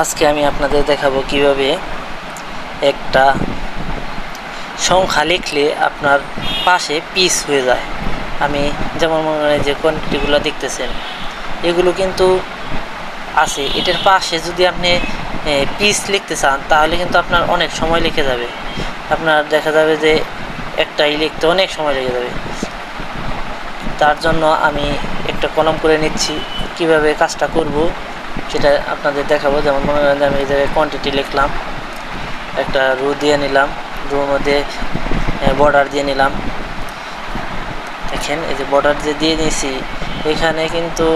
আজকে আমি আপনাদের দেখাবো কিভাবে একটা সংখ্যা লিখলে আপনার পাশে পিস হয়ে যায়। আমি যেমন মনে হয় যে কোয়ান্টিটিগুলো দেখতেছেন এগুলো কিন্তু আছে, এটার পাশে যদি আপনি পিস লিখতে চান তাহলে কিন্তু আপনার অনেক সময় লেগে যাবে। আপনার দেখা যাবে যে একটাই লিখতে অনেক সময় লেগে যাবে। তার জন্য আমি একটা কলম করে নিচ্ছি, কিভাবে কাজটা করব সেটা আপনাদের দেখাবো। যেমন মনে করেন আমি এই জায়গায় কোয়ান্টিটি লিখলাম, একটা রো দিয়ে নিলাম, রোর মধ্যে বর্ডার দিয়ে নিলাম। দেখেন এই যে বর্ডার যে দিয়ে নিয়েছি, এখানে কিন্তু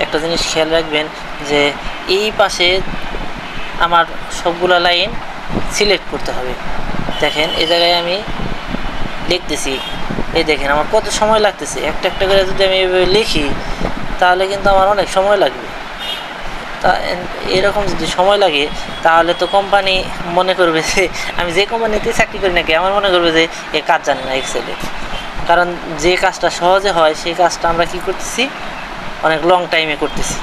একটা জিনিস খেয়াল রাখবেন যে এই পাশে আমার সবগুলো লাইন সিলেক্ট করতে হবে। দেখেন এই জায়গায় আমি লিখতেছি, এই দেখেন আমার কত সময় লাগতেছে। একটা একটা করে যদি আমি এভাবে লিখি তাহলে কিন্তু আমার অনেক সময় লাগবে। তা এরকম যদি সময় লাগে তাহলে তো কোম্পানি মনে করবে যে আমি যে কোম্পানিতে চাকরি করি নাকি আমার মনে করবে যে এ কাজ জানে না এক্সেলে। কারণ যে কাজটা সহজে হয় সেই কাজটা আমরা কি করতেছি, অনেক লং টাইমে করতেছি।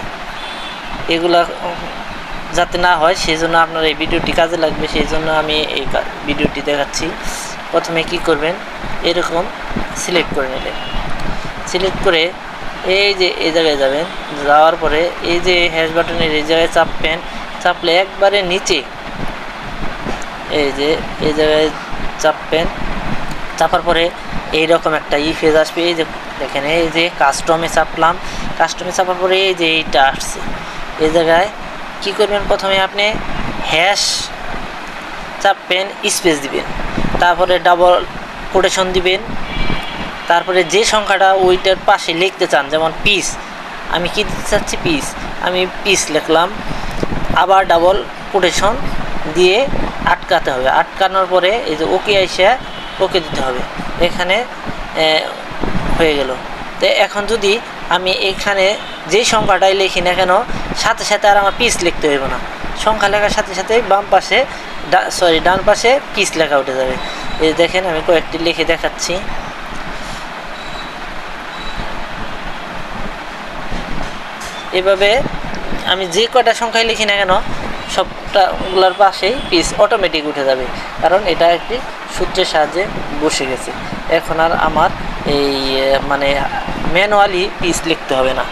এগুলা যাতে না হয় সেই জন্য আপনার এই ভিডিওটি কাজে লাগবে, সেই জন্য আমি এই ভিডিওটি দেখাচ্ছি। প্রথমে কি করবেন, এরকম সিলেক্ট করে নিলেন। সিলেক্ট করে এই যে এই জায়গায় যাবেন, যাওয়ার পরে এই যে হ্যাশ বাটনের এই জায়গায় চাপবেন, চাপলে একবারে নিচে এই যে এই জায়গায় চাপবেন, চাপার পরে এইরকম একটা ফেজ আসবে। এই যে দেখেন এই যে কাস্টমে চাপলাম, কাস্টমে চাপার পরে এই যে এইটা আসছে। এই জায়গায় কি করবেন, প্রথমে আপনি হ্যাশ চাপবেন, স্পেস দিবেন, তারপরে ডাবল কোটেশন দিবেন, তারপরে যে সংখ্যাটা ওইটার পাশে লিখতে চান, যেমন পিস, আমি কি দিতে চাচ্ছি পিস, আমি পিস লিখলাম, আবার ডাবল কোটেশন দিয়ে আটকাতে হবে। আটকানোর পরে এই যে ওকে আইসা ওকে দিতে হবে। এখানে হয়ে গেল। তো এখন যদি আমি এখানে যে সংখ্যাটাই লিখি না কেন সাথে সাথে আর আমার পিস লিখতে হইব না, সংখ্যা লেখার সাথে সাথে বাম পাশে ডান পাশে পিস লেখা উঠে যাবে। এই দেখেন আমি কয়েকটি লিখে দেখাচ্ছি। এভাবে আমি যে কয়টা সংখ্যায় লিখি না কেন সবটাগুলোর পাশেই পিস অটোমেটিক উঠে যাবে, কারণ এটা একটি সূত্রের সাহায্যে বসে গেছে। এখন আর আমার এই মানে ম্যানুয়ালি পিস লিখতে হবে না,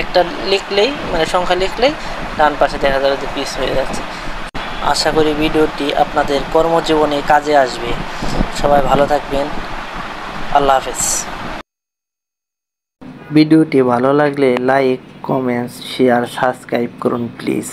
একটা লিখলেই মানে সংখ্যা লিখলেই ডান পাশে দেখা যাবে যে পিস হয়ে যাচ্ছে। আশা করি ভিডিওটি আপনাদের কর্মজীবনে কাজে আসবে। সবাই ভালো থাকবেন, আল্লাহ হাফেজ। ভিডিওটি ভালো লাগলে লাইক, কমেন্টস, শেয়ার, সাবস্ক্রাইব করুন প্লিজ।